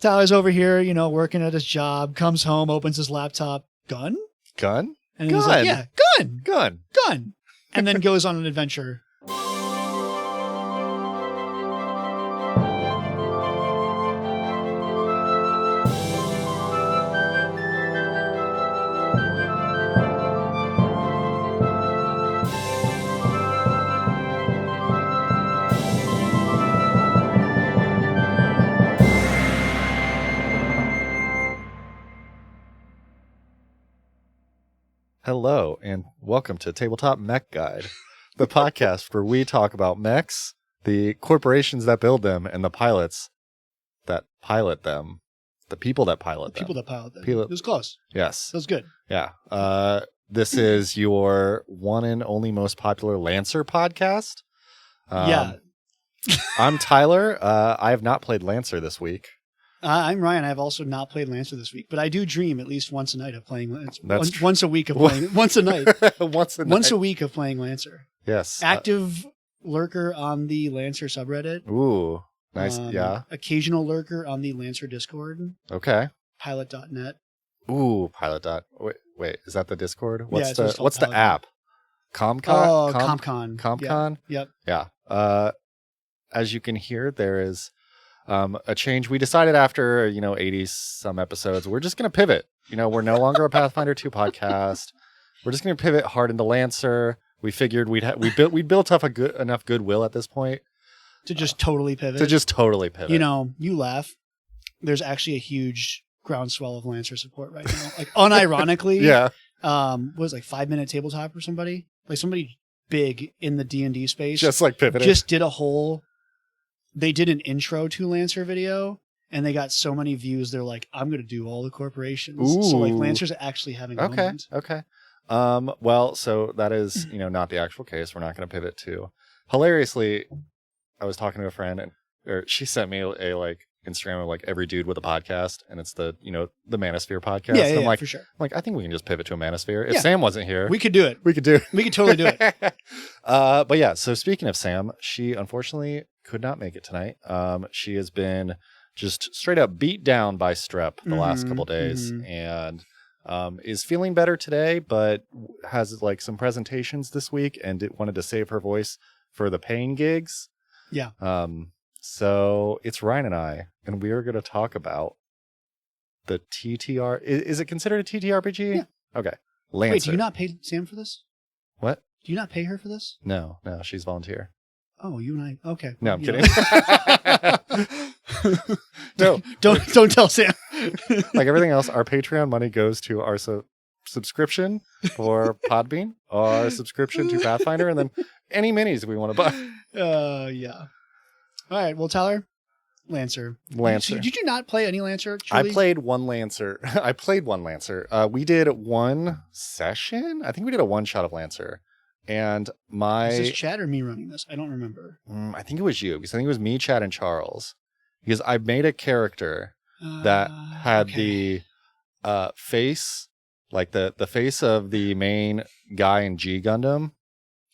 Tyler's over here, working at his job, comes home, opens his laptop. Gun? Gun? And he's like, yeah, gun. Gun. Gun. And then goes on an adventure. Hello, and welcome to Tabletop Mech Guide, the podcast where we talk about mechs, the corporations that build them, and the pilots that pilot them. The people that pilot them. People that pilot them. It was close. Yes. That was good. Yeah. This is your one and only most popular Lancer podcast. Yeah. I'm Tyler. I have not played Lancer this week. I'm Ryan. I've also not played Lancer this week, but I do dream at least once a night of playing Lancer. Once a week of playing. Once a night. Once a week of playing Lancer. Yes. Active lurker on the Lancer subreddit. Ooh, nice. Yeah. Occasional lurker on the Lancer Discord. Okay. Pilot.net. Ooh, pilot. Wait, is that the Discord? What's Pilot. the app? ComCon? Oh, ComCon. ComCon? Yep. Yeah. As you can hear, there is a change. We decided after 80 some episodes, we're just going to pivot. We're no longer a Pathfinder 2 podcast. We're just going to pivot hard into Lancer. We figured we built up enough goodwill at this point to just totally pivot. You laugh. There's actually a huge groundswell of Lancer support right now. Like unironically, yeah. Was like 5 Minute Tabletop or somebody big in the D&D space just like pivoted. Just did they did an intro to Lancer video and they got so many views. They're like, I'm going to do all the corporations. Ooh. So like Lancer's actually having a moment. Okay. Well, so that is, not the actual case. We're not going to pivot to. Hilariously, I was talking to a friend or she sent me a Instagram of every dude with a podcast, and it's the the Manosphere podcast. Yeah, I'm for sure. I think we can just pivot to a Manosphere. If Sam wasn't here, we could do it. We could totally do it. But yeah, so speaking of Sam, she unfortunately could not make it tonight. She has been just straight up beat down by strep the last couple days, and is feeling better today, but has some presentations this week, and wanted to save her voice for the paying gigs. Yeah. So it's Ryan and I, and we are going to talk about the TTR. Is it considered a TTRPG? Yeah. Okay. Lancer. Wait, do you not pay Sam for this? What? Do you not pay her for this? No, she's volunteer. Oh, you and I. Okay. No, I'm kidding. No, don't tell Sam. Like everything else, our Patreon money goes to our subscription for Podbean, our subscription to Pathfinder, and then any minis we want to buy. Yeah. All right. Well, Tyler, Lancer. Did you not play any Lancer? Truly? I played one Lancer. We did one session. I think we did a one shot of Lancer. And Is this Chad or me running this? I don't remember. I think it was you, because I think it was me, Chad, and Charles. Because I made a character that had the face, like the face of the main guy in G Gundam.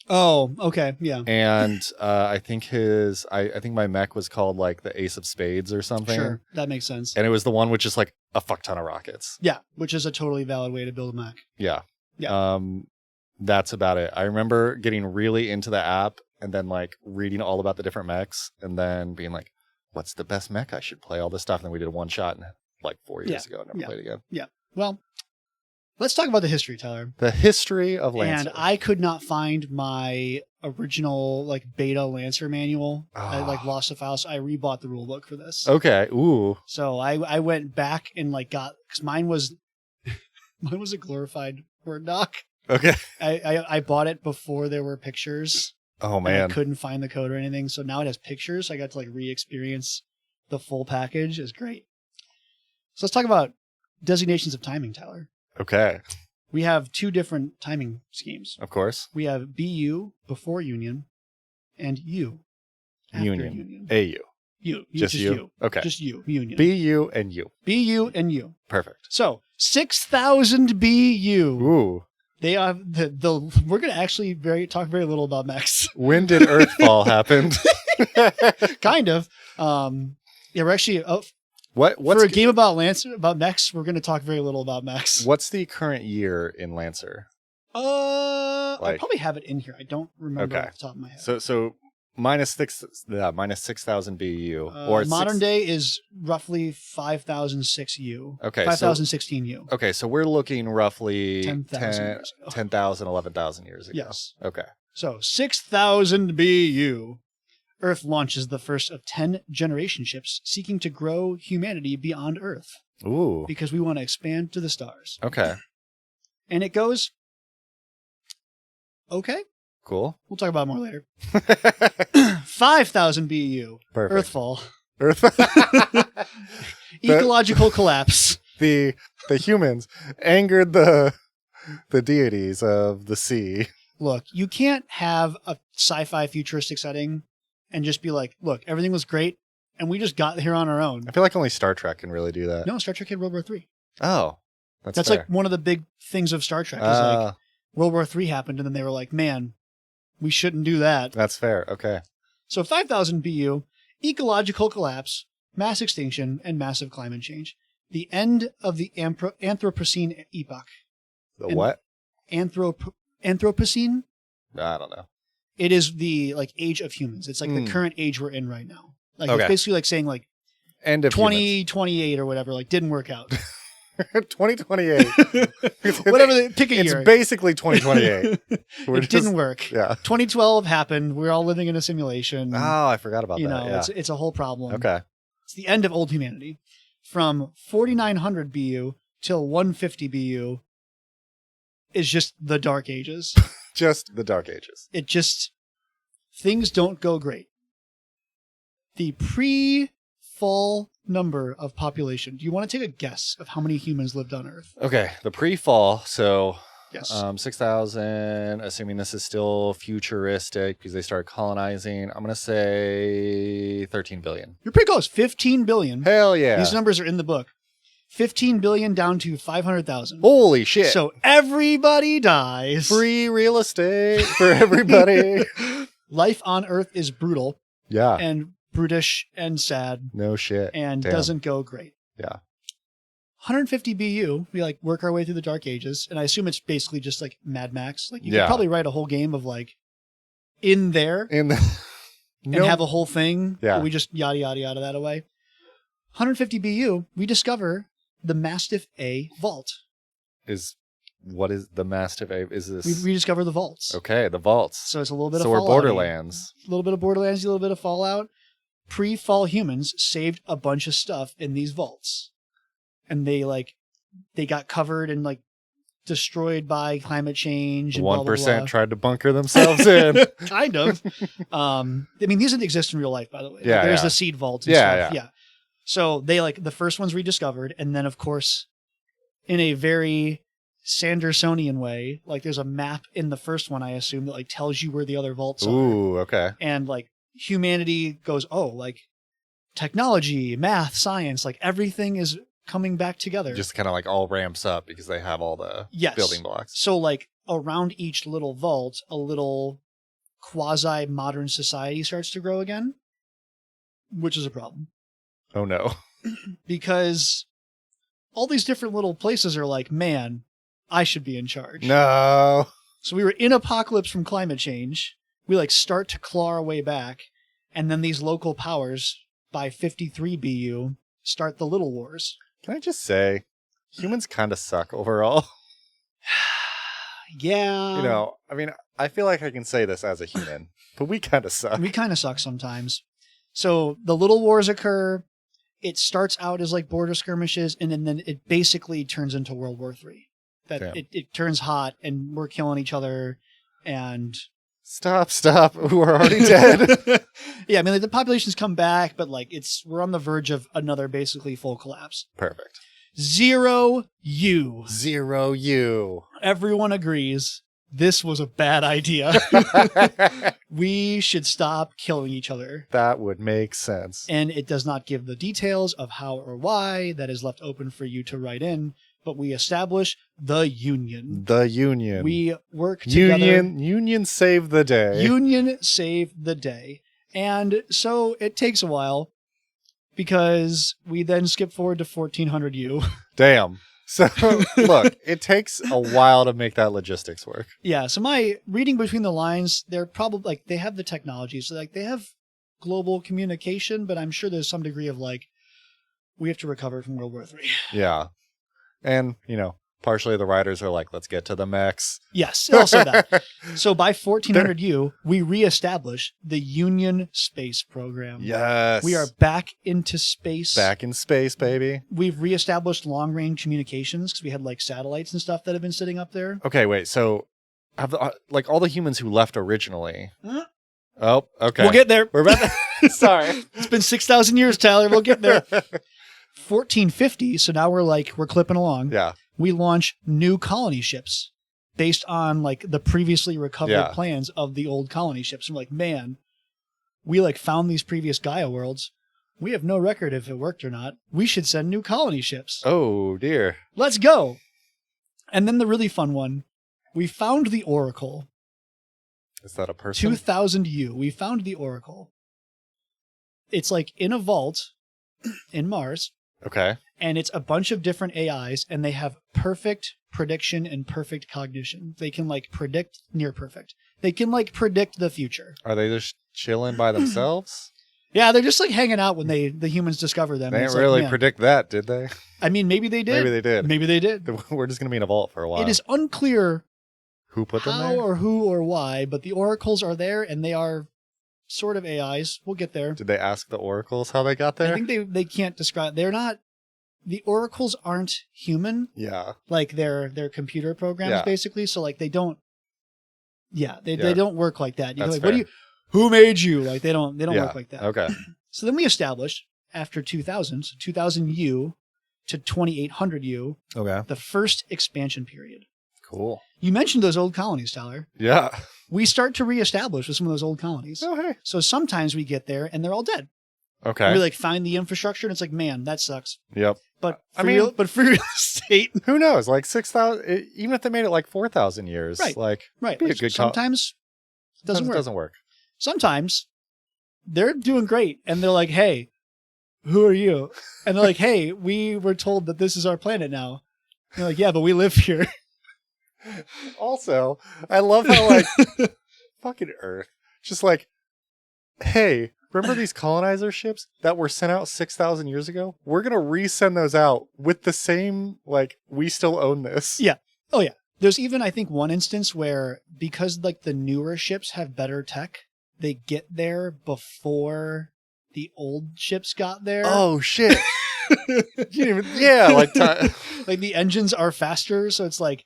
Oh, okay, yeah. And I think I think my mech was called the Ace of Spades or something. Sure, that makes sense. And it was the one with just a fuck ton of rockets. Yeah, which is a totally valid way to build a mech. Yeah. Yeah. That's about it. I remember getting really into the app and then reading all about the different mechs and then being like, what's the best mech I should play? All this stuff. And then we did a one shot 4 years ago. Never played again. Yeah. Well, let's talk about the history, Tyler. The history of Lancer. And I could not find my original beta Lancer manual. I lost the file, so I rebought the rulebook for this. Okay. Ooh. So I went back and got, because mine was a glorified Word doc. Okay. I bought it before there were pictures. Oh man. I couldn't find the code or anything, so now it has pictures. I got to re-experience the full package. It's great. So let's talk about designations of timing, Tyler. Okay. We have two different timing schemes. Of course. We have BU before Union and U after Union. AU. Just you. Okay. Just you. Union. BU and U. BU and U. Perfect. So 6,000 BU. Ooh. They have we're going to actually talk very little about mechs. When did Earthfall happen? Kind of. Yeah, we're actually What's For a game about Lancer, about mechs, we're going to talk very little about mechs. What's the current year in Lancer? I probably have it in here. I don't remember off the top of my head. So minus 6,000 BU or modern day is roughly 5,006 U. Okay, 5,016 U. Okay, so we're looking roughly 10,000, 11,000 years ago. Yes. Okay. So 6,000 BU. Earth launches the first of 10 generation ships seeking to grow humanity beyond Earth. Ooh. Because we want to expand to the stars. Okay. And it goes, okay. Cool. We'll talk about it more later. 5,000 BU. Perfect. Earthfall. Ecological collapse. The humans angered the deities of the sea. Look, you can't have a sci-fi futuristic setting and just be like, look, everything was great, and we just got here on our own. I feel like only Star Trek can really do that. No, Star Trek had World War III. Oh, that's like one of the big things of Star Trek. Is like World War III happened, and then they were like, man, we shouldn't do that. That's fair. Okay. So 5,000 BU, ecological collapse, mass extinction, and massive climate change. The end of the Anthropocene epoch. The what? Anthropocene? I don't know. It is the age of humans. It's like the current age we're in right now. Like it's basically like saying like end of 2028 or whatever. Like didn't work out. 2028. Whatever. Pick a year. It's basically 2028. It didn't work. Yeah. 2012 happened. We're all living in a simulation. Oh, I forgot about that. Yeah. It's a whole problem. Okay. It's the end of old humanity. From 4,900 BU till 150 BU is just the Dark Ages. Just the Dark Ages. Things don't go great. The pre-fall number of population. Do you want to take a guess of how many humans lived on Earth? Okay, the pre-fall, so yes. 6,000, assuming this is still futuristic because they started colonizing, I'm going to say 13 billion. You're pretty close. 15 billion. Hell yeah. These numbers are in the book. 15 billion down to 500,000. Holy shit. So everybody dies. Free real estate for everybody. Life on Earth is brutal. Yeah. And brutish and sad. No shit. And doesn't go great. Yeah. 150 BU, we work our way through the Dark Ages, and I assume it's basically just like Mad Max. Like you could probably write a whole game of in there and have a whole thing. Yeah. We just yada yada yada that away. 150 BU, we discover the Mastiff A vault. What is the Mastiff A? Is this? We discover the vaults. Okay, the vaults. So it's a little bit of Fallout. Fallout. So we're Borderlands. A little bit of Borderlands, a little bit of Fallout. Pre-fall humans saved a bunch of stuff in these vaults. And they got covered and destroyed by climate change. And 1% tried to bunker themselves in. Kind of. These didn't exist in real life, by the way. Yeah, there's the seed vaults and stuff. Yeah. So they the first one's rediscovered, and then of course, in a very Sandersonian way, there's a map in the first one, I assume, that tells you where the other vaults are. Ooh, okay. And humanity goes, technology, math, science, everything is coming back together. Just kind of all ramps up because they have all the building blocks. So around each little vault, a little quasi-modern society starts to grow again, which is a problem. Oh no. Because all these different little places are man, I should be in charge. No. So we were in apocalypse from climate change. We start to claw our way back. And then these local powers by 53 BU start the little wars. Can I just say, humans kind of suck overall. Yeah. I feel like I can say this as a human, but we kind of suck. We kind of suck sometimes. So the little wars occur. It starts out as border skirmishes, and then it basically turns into World War III. It turns hot, and we're killing each other, and... Stop. We're already dead. Yeah, the populations come back, but we're on the verge of another basically full collapse. Perfect. 0 U. 0 U. Everyone agrees this was a bad idea. We should stop killing each other. That would make sense. And it does not give the details of how or why. That is left open for you to write in. But we establish the Union. The Union. We work together. Union save the day. Union save the day. And so it takes a while. because we then skip forward to 1400U. Damn. So look, it takes a while to make that logistics work. Yeah. So my reading between the lines, they're probably like, they have the technology. So like they have global communication, but I'm sure there's some degree of like, we have to recover from World War III. Yeah. And, partially the writers are like, let's get to the mechs. Yes, also that. So by 1400U, we reestablish the Union space program. Yes. We are back into space. Back in space, baby. We've reestablished long-range communications because we had like satellites and stuff that have been sitting up there. Okay, wait. So have like all the humans who left originally. Oh, okay. We'll get there. We're about to... Sorry. It's been 6,000 years, Tyler. We'll get there. 1450. So now we're clipping along. Yeah. We launch new colony ships based on like the previously recovered plans of the old colony ships. I'm like, man, we like found these previous Gaia worlds. We have no record if it worked or not. We should send new colony ships. Oh, dear. Let's go. And then the really fun one. We found the Oracle. Is that a person? 2000U. We found the Oracle. It's like in a vault in Mars. Okay. And it's a bunch of different AIs, and they have perfect prediction and perfect cognition. They can like predict near perfect. They can like predict the future. Are they just chilling by themselves? Yeah, they're just like hanging out when the humans discover them. They didn't really predict that, did they? I mean, maybe they did. Maybe they did. Maybe they did. We're just going to be in a vault for a while. It is unclear who put them how there? or who or why, but the oracles are there, and they are sort of AIs. We'll get there. Did they ask the oracles how they got there? I think they can't describe. They're not. The oracles aren't human. Yeah. Like they're computer programs basically. So like they don't. Yeah, they don't work like that. You're like, fair. Who made you? Like they don't work like that. Okay. So then we established after 2000, so 2000U to 2800U, the first expansion period. Cool. You mentioned those old colonies, Tyler. Yeah. We start to reestablish with some of those old colonies. Oh, hey. So sometimes we get there and they're all dead. Okay. We like find the infrastructure and it's like, man, that sucks. Yep. But for real estate, who knows? Like 6,000, even if they made it like 4,000 years, right? Be a good sometimes it doesn't work. Doesn't work. Sometimes they're doing great and they're like, hey, who are you? And they're like, hey, we were told that this is our planet now. And you're like, yeah, but we live here. Also, I love how like fucking Earth just like, hey, remember these colonizer ships that were sent out 6,000 years ago? We're going to resend those out with the same, like, we still own this. Yeah. Oh, yeah. There's even, I think, one instance where because, like, the newer ships have better tech, they get there before the old ships got there. Oh, shit. Like, like, the engines are faster, so it's like,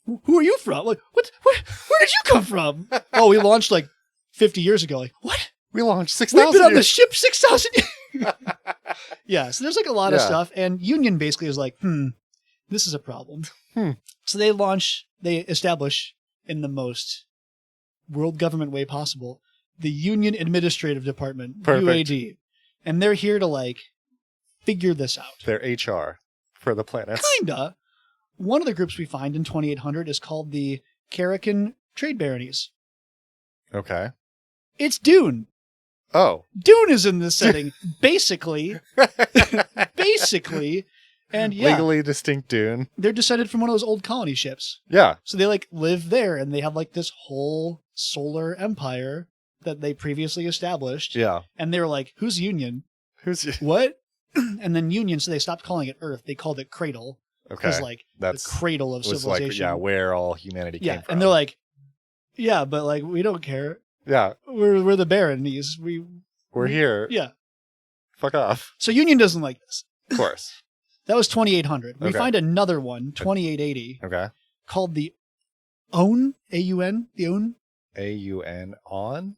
who are you from? Like, where did you come from? Oh, we launched, like, 50 years ago. Like, what? We launched 6,000 We've been on the ship 6,000 years. Yeah, so there's like a lot of stuff. And Union basically is like, this is a problem. So they establish in the most world government way possible, the Union Administrative Department, UAD. And they're here to like figure this out. They're HR for the planets. Kinda. One of the groups we find in 2800 is called the Karakan Trade Baronies. Okay. It's Dune. Oh. Dune is in this setting, basically. Basically. And yeah. Legally distinct Dune. They're descended from one of those old colony ships. Yeah. So they like live there and they have like this whole solar empire that they previously established. Yeah. And they were like, who's Union? Who's what? And then Union, so they stopped calling it Earth. They called it Cradle. Okay. Because like the cradle of civilization. Like, where all humanity came from. And they're like, yeah, but like we don't care. Yeah. We're the baronies. We're here. Yeah. Fuck off. So Union doesn't like this. Of course. That was 2800. We find another one, 2880. Okay. Called the ON, A-U-N, the ON. A-U-N, on?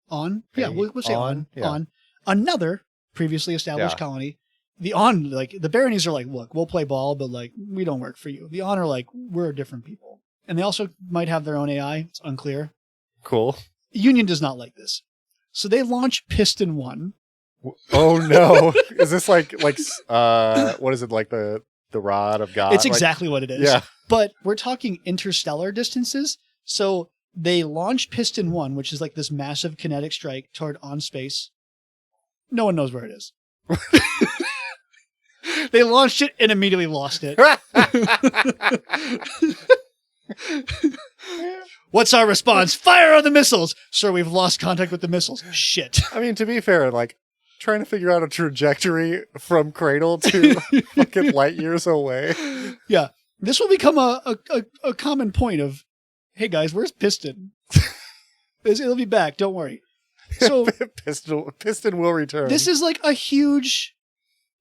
On. Yeah, we'll say on. Yeah. On. Another previously established colony. The On, like, the baronies are like, look, we'll play ball, but like, we don't work for you. The On are like, we're different people. And they also might have their own AI. It's unclear. Cool. Union does not like this. So they launch Piston 1. Oh no. Is this like what is it, like the rod of God? It's exactly what it is. Yeah. But we're talking interstellar distances. So they launch Piston 1, which is like this massive kinetic strike toward on space. No one knows where it is. They launched it and immediately lost it. What's our response? Fire on the missiles! Sir, we've lost contact with the missiles. Shit. I mean, to be fair, like, trying to figure out a trajectory from cradle to fucking light years away. Yeah. This will become a common point of, hey guys, where's Piston? It'll be back, don't worry. So Piston will return. This is like a huge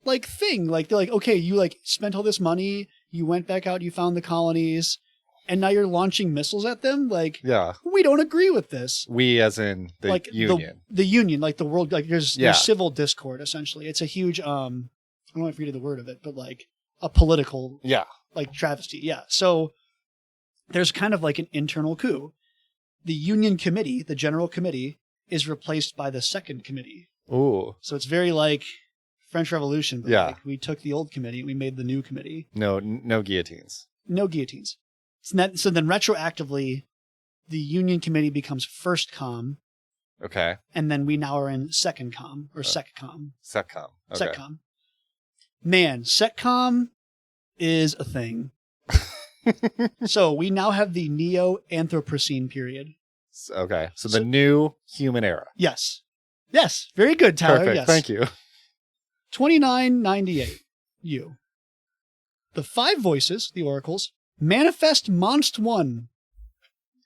like thing. Like they're like, okay, you like spent all this money, you went back out, you found the colonies, and now you're launching missiles at them? Like, yeah. We don't agree with this. We as in the like union. The union, like the world, like there's civil discord essentially. It's a huge I don't know if I forget the word of it, but like a political like travesty. Yeah. So there's kind of like an internal coup. The union committee, the general committee, is replaced by the second committee. Ooh. So it's very like French Revolution, but like we took the old committee and we made the new committee. No guillotines. No guillotines. So then retroactively, the union committee becomes first com. Okay. And then we now are in second com or seccom. Seccom. Okay. Seccom. Man, seccom is a thing. So we now have the Neo-Anthropocene period. Okay. So the new human era. Yes. Yes. Very good, Tyler. Perfect. Yes. Thank you. 2998. You. The five voices, the oracles, manifest Monst 1.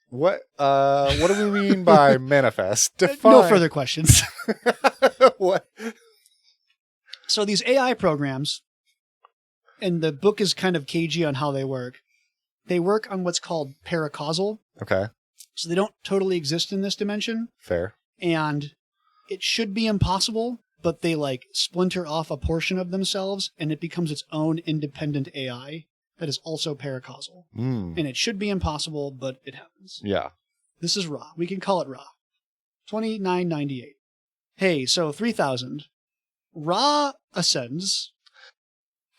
What do we mean by manifest? Define. No further questions. What? So these AI programs, and the book is kind of cagey on how they work. They work on what's called paracausal. Okay. So they don't totally exist in this dimension. Fair. And it should be impossible, but they like splinter off a portion of themselves and it becomes its own independent AI that is also paracausal. And it should be impossible, but it happens. Yeah. This is Ra. We can call it Ra. 2998. Hey, so 3000. Ra ascends.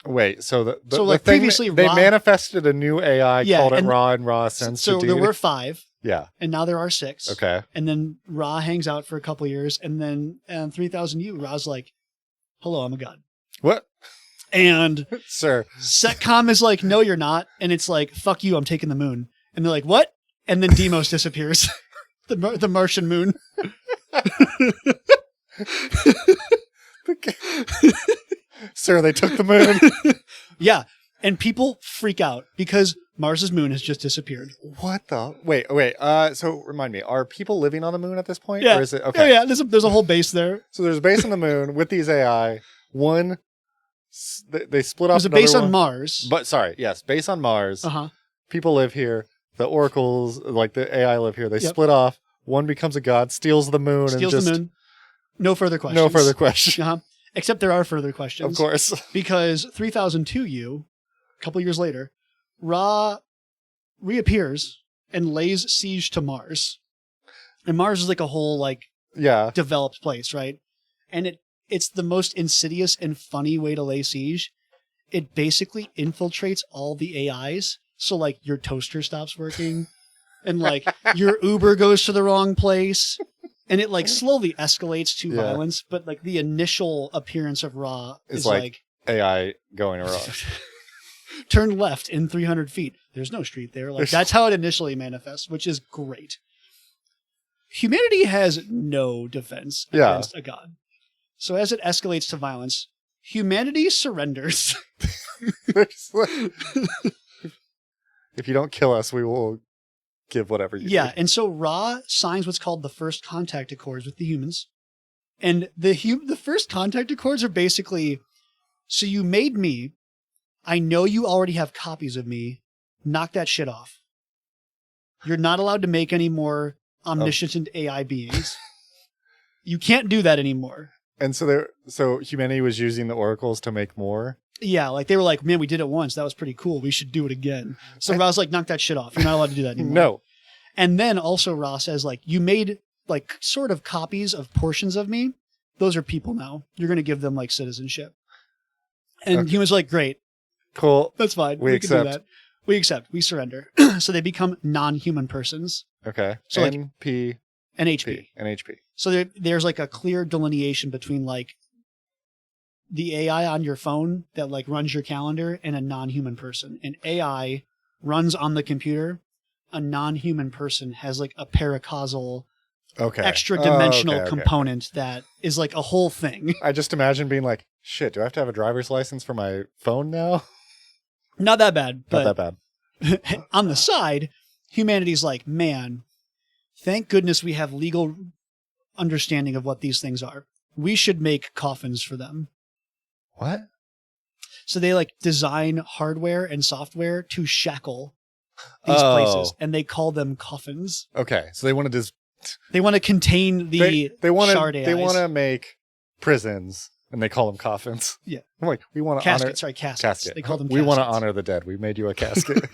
Wait, so the like thing previously they Ra, manifested a new AI called it Ra, and Ra ascends so to there deity? were 5. Yeah. And now there are 6. Okay. And then Ra hangs out for a couple years, and then 3000 Ra's like, hello, I'm a god. What? And Sir. Setcom is like, no, you're not. And it's like, fuck you, I'm taking the moon. And they're like, what? And then Deimos disappears. the Martian moon. Sir, they took the moon. Yeah. And people freak out because Mars's moon has just disappeared. What the? Wait. So remind me, are people living on the moon at this point? Yeah. Or is it okay? Yeah. There's a whole base there. So there's a base on the moon with these AI. One, they split off. There's a base on Mars. But sorry, yes, base on Mars. Uh-huh. People live here. The oracles, like the AI, live here. They split off. One becomes a god, steals the moon, the moon. No further questions. No further questions. Uh-huh. Except there are further questions. Of course. Because 3002 a couple years later, Ra reappears and lays siege to Mars. And Mars is like a whole like developed place, right? And it's the most insidious and funny way to lay siege. It basically infiltrates all the AIs. So like your toaster stops working and like your Uber goes to the wrong place. And it like slowly escalates to violence, but like the initial appearance of Ra is like AI going wrong. Turn left in 300 feet. There's no street there. Like that's how it initially manifests, which is great. Humanity has no defense against a god. So as it escalates to violence, humanity surrenders. If you don't kill us, we will give whatever you need. And so Ra signs what's called the first contact accords with the humans. And the first contact accords are basically, so you made me, I know you already have copies of me, knock that shit off. You're not allowed to make any more omniscient AI beings. You can't do that anymore. And so humanity was using the oracles to make more? Yeah, like they were like, man, we did it once. That was pretty cool. We should do it again. So Ra was like, knock that shit off. You're not allowed to do that anymore. No. And then also Ra says, like, you made like sort of copies of portions of me. Those are people now. You're going to give them like citizenship. And humans are like, great. Cool. That's fine. We accept. Can do that. We accept. We surrender. So they become non-human persons. Okay. So NP. And HP. And HP. So there's like a clear delineation between like the AI on your phone that like runs your calendar and a non-human person. An AI runs on the computer. A non-human person has like a paracausal extra dimensional component that is like a whole thing. I just imagine being like, shit, do I have to have a driver's license for my phone now? Not that bad. But Not that bad. On the side, humanity's like, man, thank goodness we have legal understanding of what these things are. We should make coffins for them. What? So they like design hardware and software to shackle these places, and they call them coffins. Okay, so they want to they want to contain the shard AIs. They want to make prisons, and they call them coffins. Yeah, I'm like, we want to honor caskets. They call them. We want to honor the dead. We made you a casket,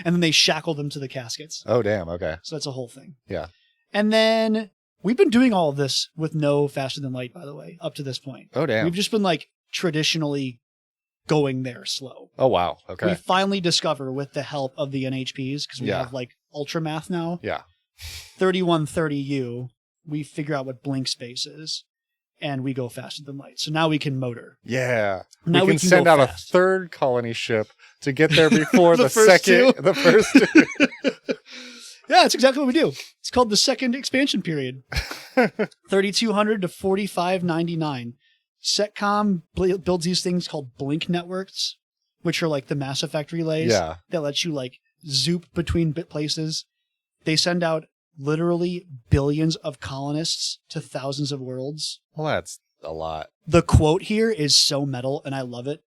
and then they shackle them to the caskets. Oh damn! Okay, so that's a whole thing. Yeah, and then we've been doing all of this with no faster than light, by the way, up to this point. Oh damn! We've just been like traditionally going there slow. Oh wow! Okay. We finally discover with the help of the NHPs, because we have like ultra math now. Yeah. 3130U, we figure out what blink space is, and we go faster than light. So now we can motor. Yeah. Now we can send out a third colony ship to get there before the first two. Yeah, that's exactly what we do. It's called the second expansion period. 3200 to 4599. Setcom builds these things called blink networks, which are like the Mass Effect relays that let you like zoop between bit places. They send out literally billions of colonists to thousands of worlds. Well, that's a lot. The quote here is so metal, and I love it.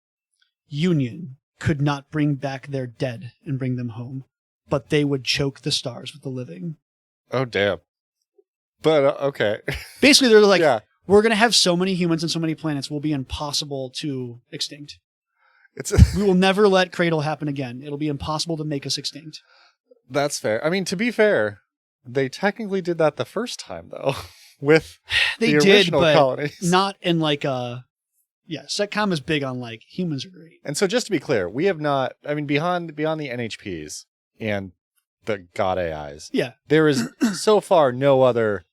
Union could not bring back their dead and bring them home, but they would choke the stars with the living. Oh, damn. But, okay. Basically, they're like, we're going to have so many humans and so many planets, we'll be impossible to extinct. We will never let Cradle happen again. It'll be impossible to make us extinct. That's fair. I mean, to be fair, they technically did that the first time, though, with the original colonies. Not in like a... Yeah, Setcom is big on like, humans are great. And so just to be clear, we have not... I mean, beyond the NHPs and the god AIs, there is so far no other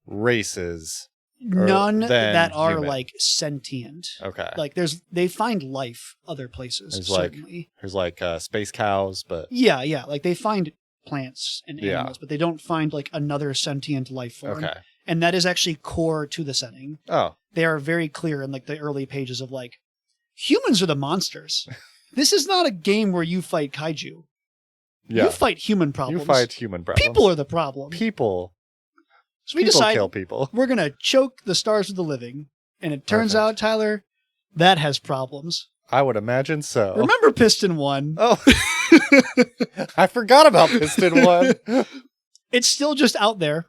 races... None that are human. Like sentient. Okay. Like they find life other places. Certainly. There's like space cows, but yeah. Like they find plants and animals, but they don't find like another sentient life form. Okay. And that is actually core to the setting. Oh. They are very clear in like the early pages of like, humans are the monsters. This is not a game where you fight kaiju. Yeah. You fight human problems. People are the problem. So we decide kill people. We're going to choke the stars with the living. And it turns out, Tyler, that has problems. I would imagine so. Remember Piston 1? Oh. I forgot about Piston 1. It's still just out there.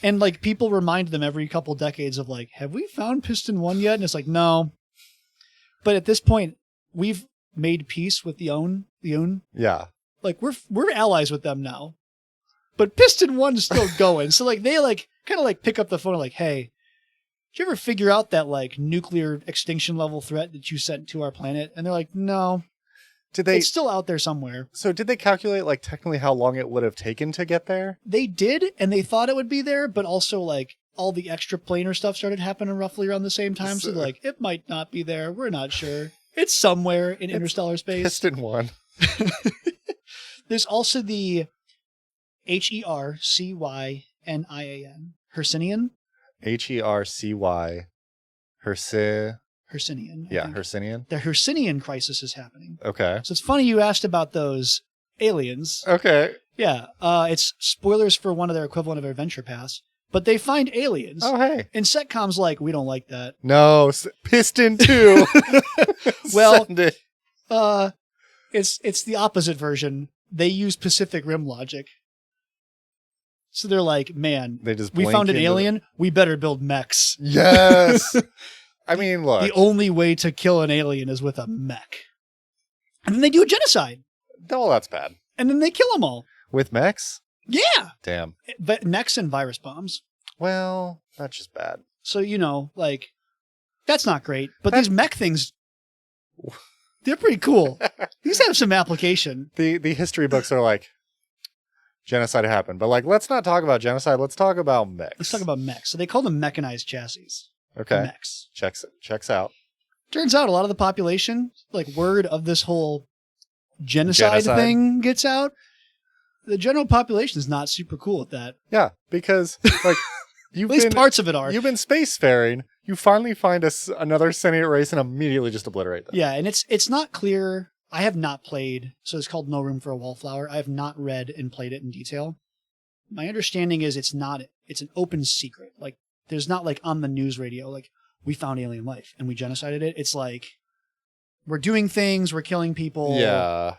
And like people remind them every couple decades of like, have we found Piston 1 yet? And it's like, no. But at this point, we've made peace with the Own. Yeah. Like we're allies with them now. But Piston 1 is still going. So like they like kind of like pick up the phone and like, hey, did you ever figure out that like nuclear extinction level threat that you sent to our planet? And they're like, no. It's still out there somewhere. So did they calculate like technically how long it would have taken to get there? They did, and they thought it would be there, but also like all the extra planar stuff started happening roughly around the same time. So they're like, it might not be there. We're not sure. It's somewhere in interstellar space. Piston 1. There's also the Hercynian. Hercynian? Hercy. Hercynian. Yeah, Hercynian. The Hercynian crisis is happening. Okay. So it's funny you asked about those aliens. Okay. Yeah. It's spoilers for one of their equivalent of Adventure Pass. But they find aliens. Oh, hey. And Setcom's like, we don't like that. No, Piston 2. Well, it's the opposite version. They use Pacific Rim logic. So they're like, man, we found an alien. We better build mechs. Yes. I mean, look. The only way to kill an alien is with a mech. And then they do a genocide. Oh, that's bad. And then they kill them all. With mechs? Yeah. Damn. But mechs and virus bombs. Well, that's just bad. So, like, that's not great. But these mech things, they're pretty cool. These have some application. The history books are like, genocide happened. But, like, let's not talk about genocide. Let's talk about mechs. Let's talk about mechs. So they call them mechanized chassis. Okay. Mechs. Checks out. Turns out a lot of the population, like word of this whole genocide thing gets out. The general population is not super cool with that. Yeah, because like at least parts of it are. You've been spacefaring. You finally find another sentient race and immediately just obliterate them. Yeah, and it's not clear. I have not played, so it's called No Room for a Wallflower. I have not read and played it in detail. My understanding is it's an open secret. Like, there's not like on the news radio, like, we found alien life and we genocided it. It's like, we're doing things, we're killing people. Yeah.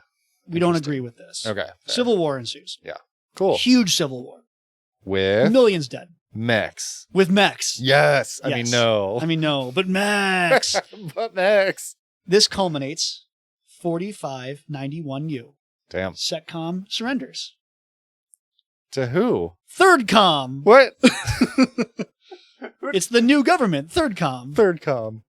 We don't agree with this. Okay. Fair. Civil war ensues. Yeah. Cool. Huge civil war. With? Millions dead. Mechs. With mechs. Yes. I mean, no. But mechs. But mechs. This culminates 4591U. Damn. SETCOM surrenders. To who? Third Com. What? It's the new government. Third Com. Third Com.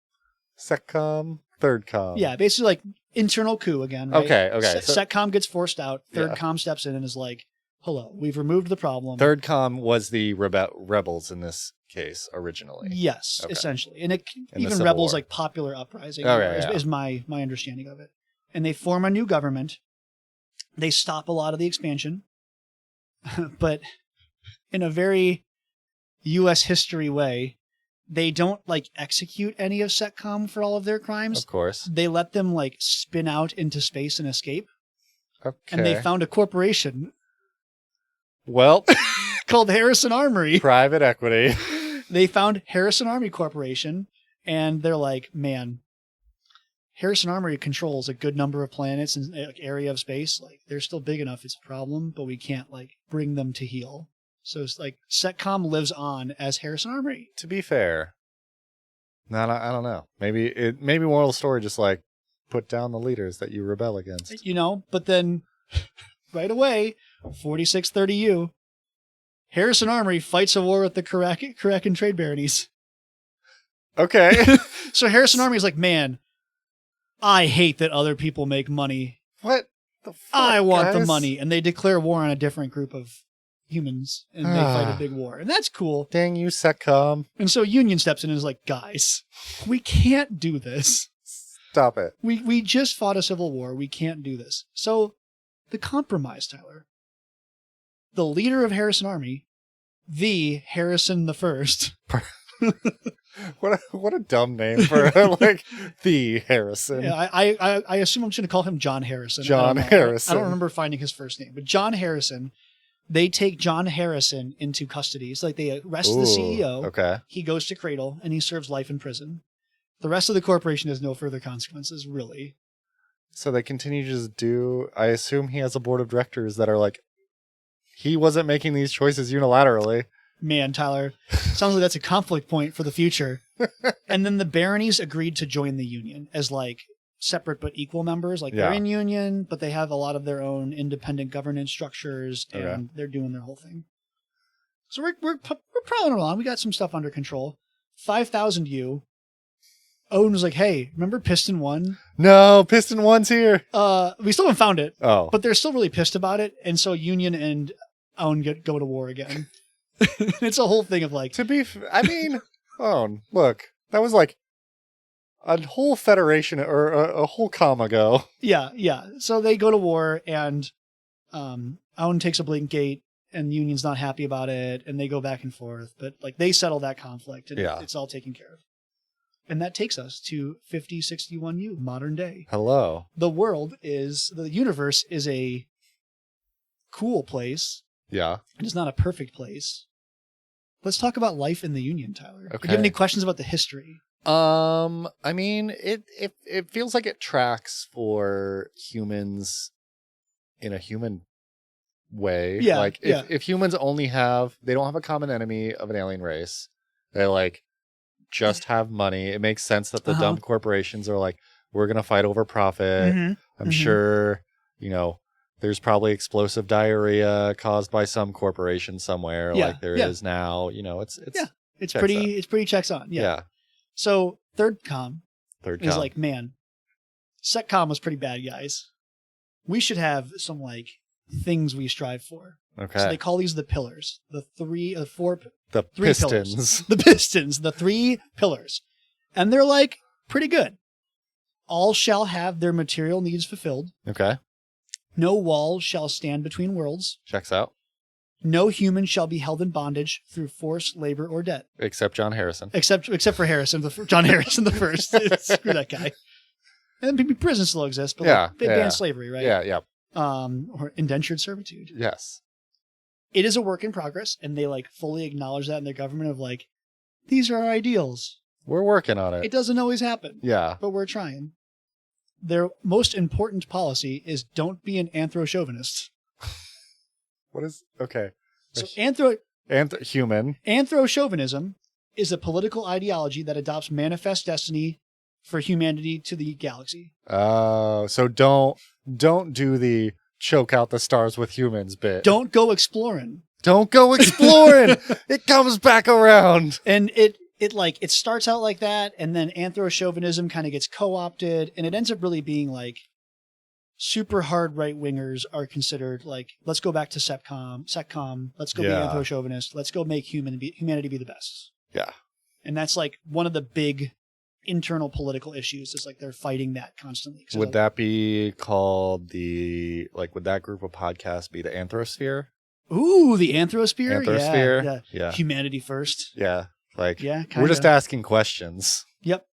SETCOM. Third Com. Yeah, basically like internal coup again. Right? Okay. SETCOM gets forced out. Third Com steps in and is like, hello, we've removed the problem. Third Com was the rebels in this case originally. Yes, okay. Essentially. And even rebels like popular uprising is my understanding of it. And they form a new government. They stop a lot of the expansion. But in a very U.S. history way, they don't like execute any of SETCOM for all of their crimes. Of course. They let them like spin out into space and escape. Okay. And they found a corporation. Well, called Harrison Armory. Private equity. They found Harrison Armory Corporation, and they're like, man, Harrison Armory controls a good number of planets and like, area of space. Like, they're still big enough. It's a problem, but we can't like bring them to heel. So it's like SETCOM lives on as Harrison Armory. To be fair, I don't know. Maybe moral story just like put down the leaders that you rebel against. But then right away, 4630U, Harrison Armory fights a war with the Karakan trade baronies. Okay. So Harrison Armory is like, man, I hate that other people make money. What the fuck, I want guys? the money. And they declare war on a different group of humans, and they fight a big war. And that's cool. Dang you, SETCOM. And so Union steps in and is like, guys, we can't do this. Stop it. We just fought a civil war. We can't do this. So the compromise, Tyler. The leader of Harrison Army, the Harrison the First. What a dumb name for like the Harrison. Yeah, I assume I'm just going to call him John Harrison. John Harrison. I don't remember finding his first name, but John Harrison. They take John Harrison into custody. So like they arrest the CEO. Okay. He goes to Cradle and he serves life in prison. The rest of the corporation has no further consequences, really. So they continue to just do. I assume he has a board of directors that are like, he wasn't making these choices unilaterally. Man, Tyler, sounds like that's a conflict point for the future. And then the baronies agreed to join the Union as like separate but equal members. Like they're in Union, but they have a lot of their own independent governance structures, and they're doing their whole thing. So we're prowling along. We got some stuff under control. 5000U. Owen was like, hey, remember Piston 1? No, Piston 1's here. We still haven't found it. Oh. But they're still really pissed about it. And so Union and Owen go to war again. It's a whole thing of like... I mean, Owen, look, that was like a whole federation or a whole comm ago. Yeah. So they go to war, and Owen takes a blink gate, and Union's not happy about it, and they go back and forth. But like they settle that conflict, and it's all taken care of. And that takes us to 5061U, modern day. Hello. The universe is a cool place. Yeah. It is not a perfect place. Let's talk about life in the Union, Tyler. Okay. Do you have any questions about the history? I mean, it feels like it tracks for humans in a human way. Yeah. Like if humans they don't have a common enemy of an alien race. They like just have money. It makes sense that the dumb corporations are like, we're going to fight over profit. Mm-hmm. I'm sure, there's probably explosive diarrhea caused by some corporation somewhere like there is now. It's pretty checks on. Yeah. So Third Com is like, man, SETCOM was pretty bad, guys. We should have some like things we strive for. Okay. So they call these the pillars. The three pistons. Pillars. The pistons, the 3 pillars. And they're like pretty good. All shall have their material needs fulfilled. Okay. No wall shall stand between worlds. Checks out. No human shall be held in bondage through force, labor, or debt. Except John Harrison. Except for Harrison, John Harrison the first. Screw that guy. And then prison still exists, but they banned slavery, right? Yeah. Or indentured servitude. Yes. It is a work in progress, and they like fully acknowledge that in their government of like, these are our ideals. We're working on it. It doesn't always happen. Yeah. But we're trying. Their most important policy is don't be an anthro-chauvinist. What is... Okay. So human. Anthro-chauvinism is a political ideology that adopts manifest destiny for humanity to the galaxy. So don't do the choke out the stars with humans bit. Don't go exploring. Don't go exploring. It comes back around. And it starts out like that, and then anthro-chauvinism kind of gets co-opted, and it ends up really being like super hard right-wingers are considered like, let's go back to SecCom, let's go be anthro-chauvinist, let's go make humanity be the best. Yeah. And that's like one of the big internal political issues is like they're fighting that constantly. Would that be called would that group of podcasts be the Anthrosphere? Ooh, the Anthrosphere? Anthrosphere? Yeah. Humanity first. Yeah. We're kinda. just asking questions. Yep.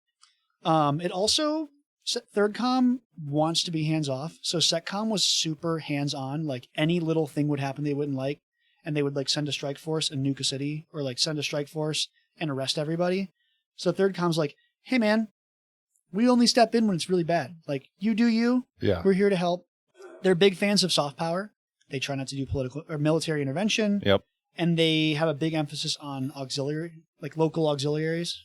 It also, ThirdCom wants to be hands-off. So SecCom was super hands-on. Like any little thing would happen they wouldn't like, and they would like send a strike force and nuke a city, or like send a strike force and arrest everybody. So ThirdCom's like, hey man, we only step in when it's really bad. Like, you do you. Yeah. We're here to help. They're big fans of soft power. They try not to do political or military intervention. Yep. And they have a big emphasis on local auxiliaries.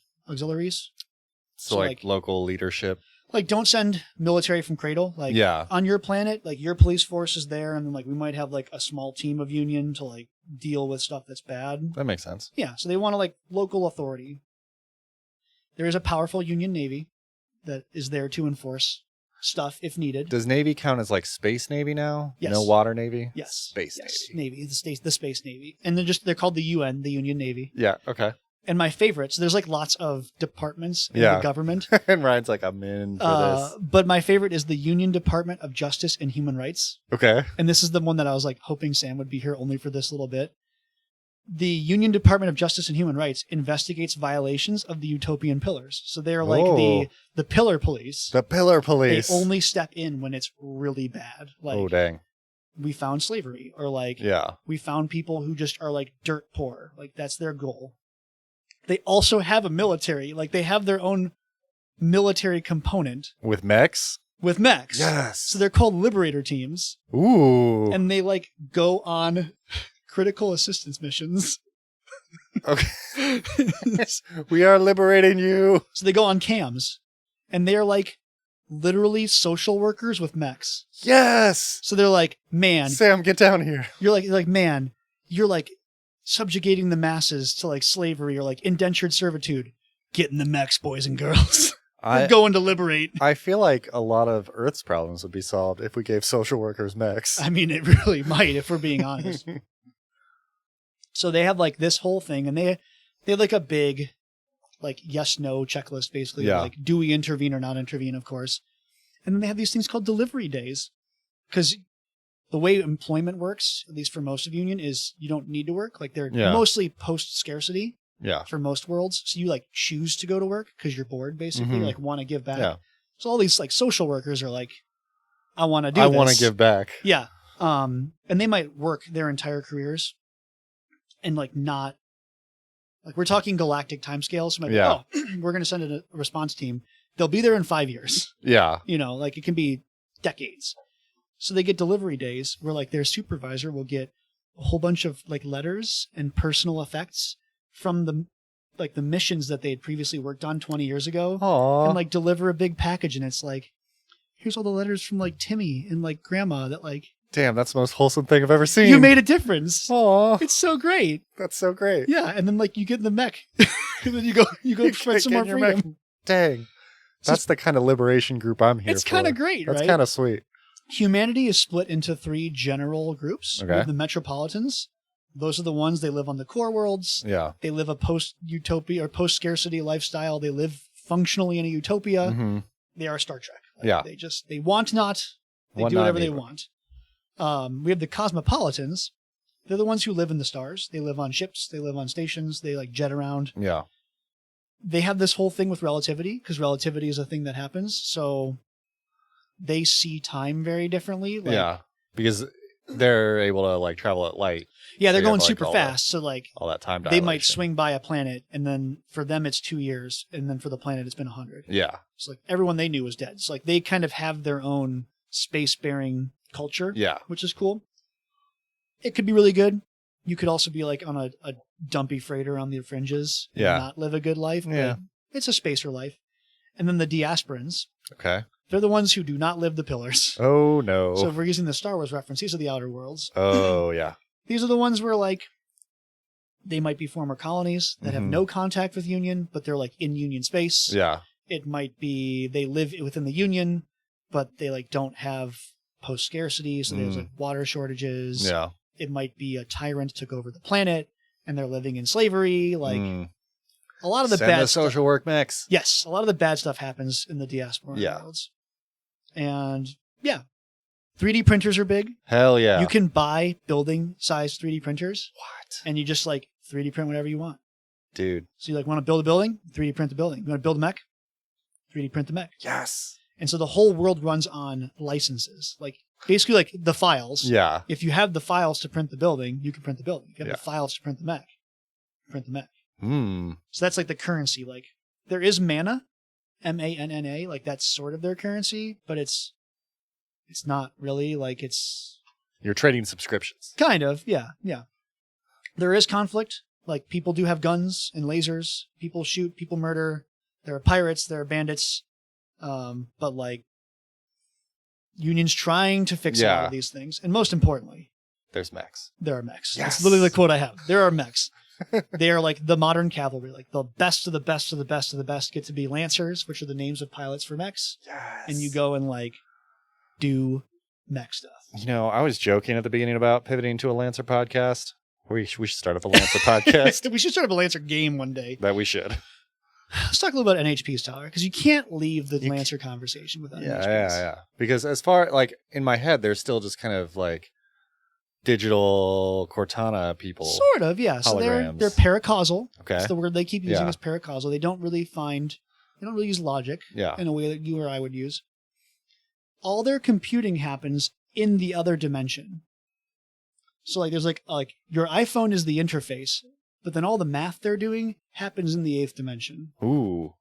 So like local leadership. Like, don't send military from cradle. Like, on your planet, like your police force is there, and then like we might have like a small team of Union to like deal with stuff that's bad. That makes sense. Yeah. So they want to like local authority. There is a powerful Union Navy that is there to enforce stuff if needed. Does Navy count as like Space Navy now? Yes. No water Navy? Yes. Space Navy. The Space Navy. And they're called the UN, the Union Navy. Yeah, okay. And my favorites, there's like lots of departments in the government. And Ryan's like, I'm in for this. But my favorite is the Union Department of Justice and Human Rights. Okay. And this is the one that I was like hoping Sam would be here only for this little bit. The Union Department of Justice and Human Rights investigates violations of the utopian pillars. So they're like the pillar police. The pillar police. They only step in when it's really bad. Like, oh, dang. We found slavery, or like, we found people who just are like dirt poor. Like, that's their goal. They also have a military. Like, they have their own military component. With mechs? With mechs. Yes. So they're called Liberator teams. Ooh. And they like go on critical assistance missions. Okay. We are liberating you. So they go on cams, and they're like literally social workers with mechs. Yes. So they're like, man, Sam, get down here. You're like, man, you're like subjugating the masses to like slavery or like indentured servitude. Get in the mechs, boys and girls. We're going to liberate. I feel like a lot of Earth's problems would be solved if we gave social workers mechs. I mean, it really might, if we're being honest. So they have like this whole thing, and they have like a big like yes-no checklist, basically. Yeah. Like, do we intervene or not intervene, of course. And then they have these things called delivery days. Because the way employment works, at least for most of Union, is you don't need to work. Like, they're mostly post-scarcity for most worlds. So you like choose to go to work because you're bored, basically, like want to give back. Yeah. So all these like social workers are like, I want to do this. I want to give back. Yeah. And they might work their entire careers and like not, like we're talking galactic timescales. So we're going to send a response team. They'll be there in 5 years. Yeah. You know, like it can be decades. So they get delivery days where like their supervisor will get a whole bunch of like letters and personal effects from the missions that they had previously worked on 20 years ago. Aww. And like deliver a big package. And it's like, here's all the letters from like Timmy and like grandma that like, damn, that's the most wholesome thing I've ever seen. you made a difference. Aww. It's so great. That's so great. Yeah. And then like you get in the mech and then you go spread some more freedom. Dang. That's the kind of liberation group I'm here for. It's kind of great, right? That's kind of sweet. Humanity is split into 3 general groups. Okay. The Metropolitans. Those are the ones, they live on the core worlds. Yeah. They live a post-utopia or post-scarcity lifestyle. They live functionally in a utopia. Mm-hmm. They are Star Trek. Yeah. They want not. They Want do not, whatever they neither. want. We have the Cosmopolitans. They're the ones who live in the stars. They live on ships. They live on stations. They like jet around. Yeah. They have this whole thing with relativity because relativity is a thing that happens. So they see time very differently. Like, yeah. Because they're able to like travel at light. Yeah, they're So you going have, like, super all fast. So like All that time they dilation. might swing by a planet, and then for them it's 2 years, and then for the planet it's been 100. Yeah. It's like everyone they knew was dead. So like they kind of have their own spacefaring culture, Yeah. which is cool. It could be really good. You could also be like on a dumpy freighter on the fringes and Yeah. not live a good life. Yeah. But it's a spacer life. And then the diasporans, Okay. they're the ones who do not live the pillars. Oh no. So if we're using the Star Wars reference, these are the outer worlds. Oh yeah. These are the ones where like they might be former colonies that have Mhm. no contact with Union, but they're like in Union space. Yeah. It might be they live within the Union, but they like don't have post scarcity, so there's like water shortages. Yeah. It might be a tyrant took over the planet and they're living in slavery. Like a lot of the Send bad the social work mix. Yes, a lot of the bad stuff happens in the diaspora Yeah. worlds. And yeah, 3D printers are big. Hell yeah. You can buy building size 3D printers. What? And you just like 3D print whatever you want. Dude. So you like want to build a building, 3D print the building. You want to build a mech, 3D print the mech. Yes. And so the whole world runs on licenses. Like basically like the files. Yeah. If you have the files to print the building, you can print the building. If you have the files to print the mech, print the mech. So that's like the currency. Like there is mana, MANNA, like that's sort of their currency, but it's not really like it's You're trading subscriptions. kind of, yeah. There is conflict. Like people do have guns and lasers. People shoot, people murder. There are pirates, there are bandits. But like Union's trying to fix a lot of these things. And most importantly, there's mechs. there are mechs. Yes. That's literally the quote I have. There are mechs. They are like the modern cavalry, like the best of the best of the best of the best get to be Lancers, which are the names of pilots for mechs. Yes. And you go and like do mech stuff. You know, I was joking at the beginning about pivoting to a Lancer podcast. We should start up a Lancer podcast. We should start up a Lancer game one day. That we should. Let's talk a little about NHPs, Tyler, because you can't leave the Lancer conversation without NHPs. Yeah. Because as far, like, in my head, they're still just kind of like digital Cortana people. Sort of, yeah. So they're Holograms. paracausal. Okay. That's the word they keep using is paracausal. They don't really use logic in a way that you or I would use. All their computing happens in the other dimension. So like there's like your iPhone is the interface, but then all the math they're doing happens in the 8th dimension. Ooh.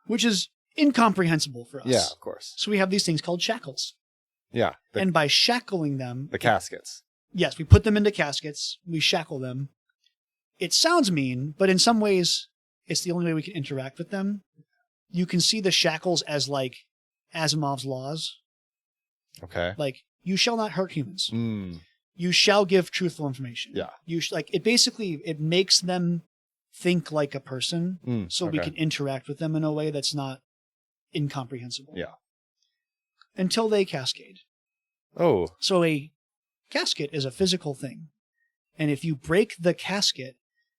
Which is incomprehensible for us. Yeah, of course. So we have these things called shackles. Yeah. And by shackling them... The caskets. Yes, we put them into caskets. We shackle them. It sounds mean, but in some ways, it's the only way we can interact with them. You can see the shackles as like Asimov's laws. Okay. Like, you shall not hurt humans. You shall give truthful information. Yeah. It makes them think like a person, so we can interact with them in a way that's not incomprehensible. Yeah. Until they cascade. Oh. So a casket is a physical thing. And if you break the casket,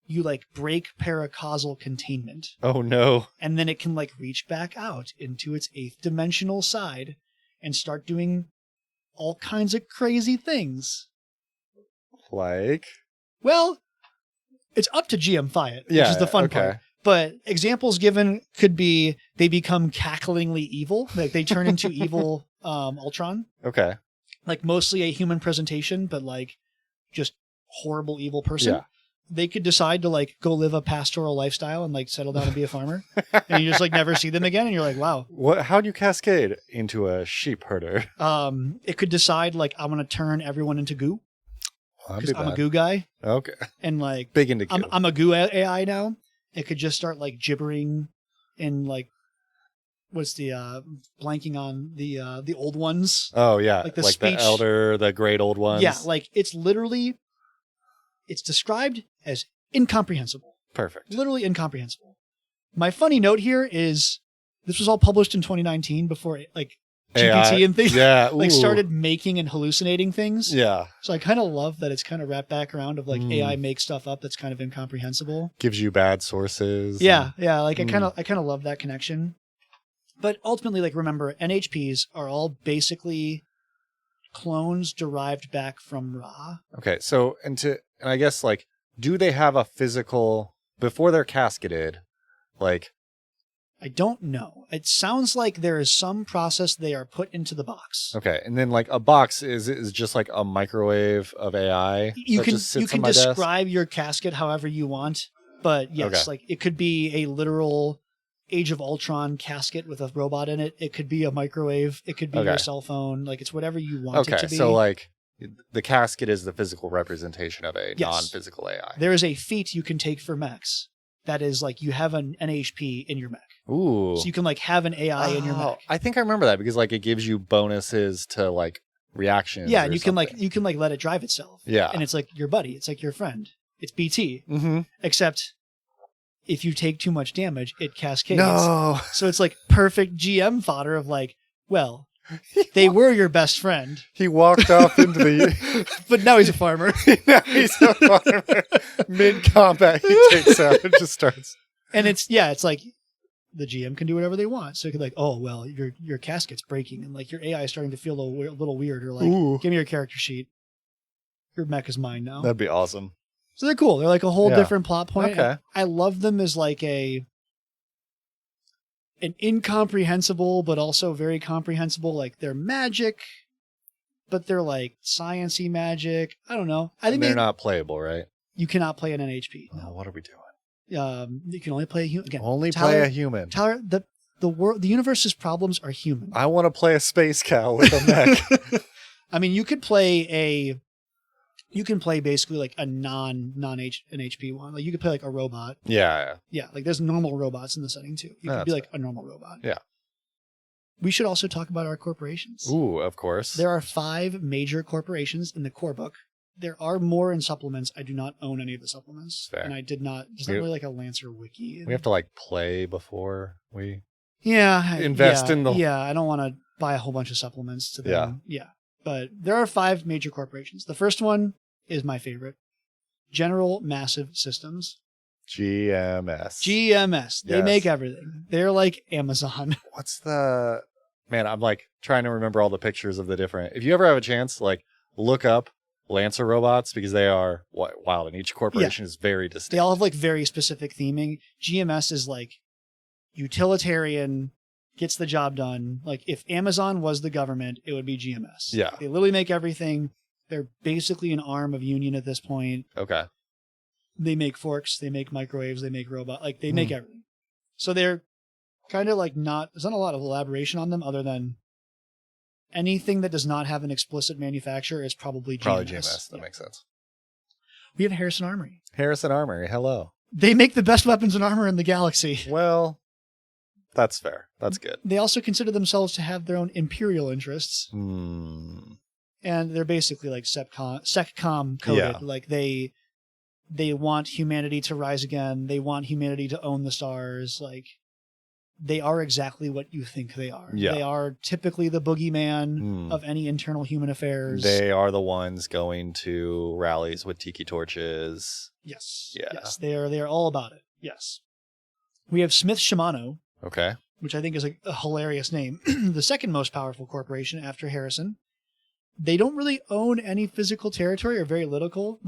you like break paracausal containment. Oh no. And then it can like reach back out into its 8th dimensional side and start doing all kinds of crazy things. Like? Well, it's up to GM Fiat, which is the fun part. But examples given could be they become cacklingly evil. Like they turn into evil Ultron. Okay. Like mostly a human presentation, but like just horrible evil person. Yeah. They could decide to like go live a pastoral lifestyle and like settle down and be a farmer. And you just like never see them again. And you're like, wow. How do you cascade into a sheep herder? It could decide like I'm going to turn everyone into goo. Because I'm a goo guy. Okay. And like big into goo. I'm a goo AI now. It could just start like gibbering and like what's the blanking on the old ones. Oh yeah. Like the like speech. The elder, the great old ones. Yeah, like it's described as incomprehensible. Perfect. Literally incomprehensible. My funny note here is this was all published in 2019 before like GPT and things like started making and hallucinating things. Yeah. So I kind of love that it's kind of wrapped back around of like AI makes stuff up that's kind of incomprehensible. Gives you bad sources. Yeah, yeah. Like I kind of love that connection. But ultimately, like, remember, NHPs are all basically clones derived back from Ra. Okay, so and I guess like, do they have a physical before they're casketed? Like, I don't know. It sounds like there is some process they are put into the box. okay, and then like a box is just like a microwave of AI. You can describe your casket however you want, but yes, like it could be a literal Age of Ultron casket with a robot in it. It could be a microwave. It could be your cell phone. Like, it's whatever you want it to be. So like the casket is the physical representation of a non-physical AI. There is a feat you can take for mechs that is like you have an NHP in your mech. Ooh. So you can like have an AI in your mech. I think I remember that because like it gives you bonuses to like reactions. Yeah, and you can let it drive itself. Yeah. And it's like your buddy. It's like your friend. It's BT. Mm-hmm. Except if you take too much damage, it cascades. No. So it's like perfect GM fodder of like, well, they were your best friend. He walked off into the... But now he's a farmer. Now he's a farmer. Mid-combat, he takes out and just starts... And it's like the GM can do whatever they want. So it could like, oh, well, your casket's breaking and like your AI is starting to feel a little weird, or like, give me your character sheet. Your mech is mine now. That'd be awesome. So they're cool. They're like a whole different plot point. Okay. I love them as like an incomprehensible, but also very comprehensible. Like they're magic, but they're like science-y magic. I don't know. I think they're not playable, right? You cannot play an NHP. No. Oh, what are we doing? You can only play a human. Again, play a human. Tyler, the universe's problems are human. I want to play a space cow with a mech. I mean, you can play basically like a non-NHP one. Like you could play like a robot. Yeah. Yeah. Like there's normal robots in the setting too. You could be like a normal robot. Yeah. We should also talk about our corporations. Ooh, of course. There are 5 major corporations in the core book. There are more in supplements. I do not own any of the supplements. Fair. And I did not, there's not really like a Lancer wiki. We have to like play before we invest in the... Yeah, I don't want to buy a whole bunch of supplements to them. Yeah. But there are 5 major corporations. The first one is my favorite. General Massive Systems. GMS. They make everything. They're like Amazon. What's the... Man, I'm like trying to remember all the pictures of the different... If you ever have a chance, like look up Lancer robots, because they are wild, and each corporation is very distinct. They all have like very specific theming. GMS is like utilitarian, gets the job done. Like if Amazon was the government, it would be GMS. Yeah. They literally make everything. They're basically an arm of Union at this point. Okay. They make forks, they make microwaves, they make robots. Like they make everything. So they're kind of like there's not a lot of elaboration on them other than anything that does not have an explicit manufacturer is probably GMS. Probably GMS. That makes sense. We have Harrison Armory. Harrison Armory. Hello. They make the best weapons and armor in the galaxy. Well, that's fair. That's good. They also consider themselves to have their own imperial interests. And they're basically like SecCom coded. Yeah. Like they want humanity to rise again. They want humanity to own the stars. Like they are exactly what you think they are. Yeah. They are typically the boogeyman of any internal human affairs. They are the ones going to rallies with tiki torches. Yes. Yeah. Yes. They are all about it. Yes. We have Smith Shimano. Okay. Which I think is a hilarious name. The second most powerful corporation after Harrison. They don't really own any physical territory or very little.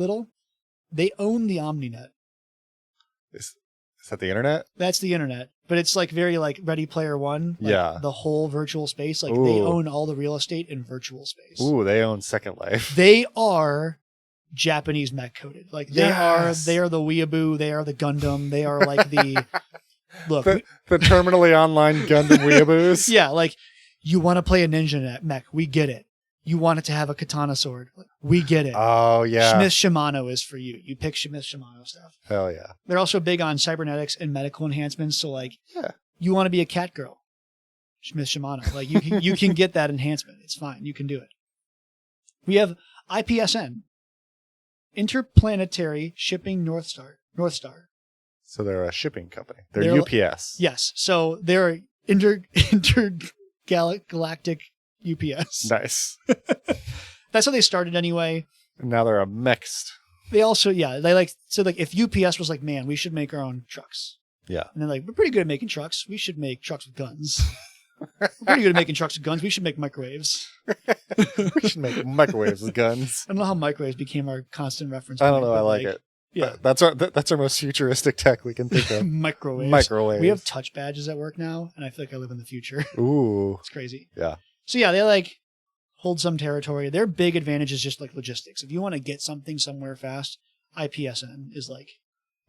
They own the OmniNet. Is that the internet? That's the internet. But it's like very like Ready Player One. Like yeah. The whole virtual space. Like they own all the real estate in virtual space. Ooh, they own Second Life. They are Japanese mech coded. Like they are the Weeaboo. They are the Gundam. They are like the look. The terminally online Gundam Weeaboos. Yeah, like you want to play a ninja mech. We get it. You want it to have a katana sword. We get it. Oh, yeah. Smith Shimano is for you. You pick Smith Shimano stuff. Hell yeah. They're also big on cybernetics and medical enhancements. So, like, yeah. You want to be a cat girl. Smith Shimano. Like, you can get that enhancement. It's fine. You can do it. We have IPSN. Interplanetary Shipping North Star. So they're a shipping company. They're UPS. Yes. So they're intergalactic UPS. Nice. That's how they started anyway. And now they're a mixed. They also, if UPS was like, man, we should make our own trucks. Yeah. And they're like, we're pretty good at making trucks. We should make trucks with guns. We're pretty good at making trucks and guns. We should make microwaves. We should make microwaves with guns. I don't know how microwaves became our constant reference. I don't know. I like it. Yeah, that's our most futuristic tech we can think of. Microwaves. We have touch badges at work now, and I feel like I live in the future. Ooh, it's crazy. Yeah. So yeah, they like hold some territory. Their big advantage is just like logistics. If you want to get something somewhere fast, IPSN is like.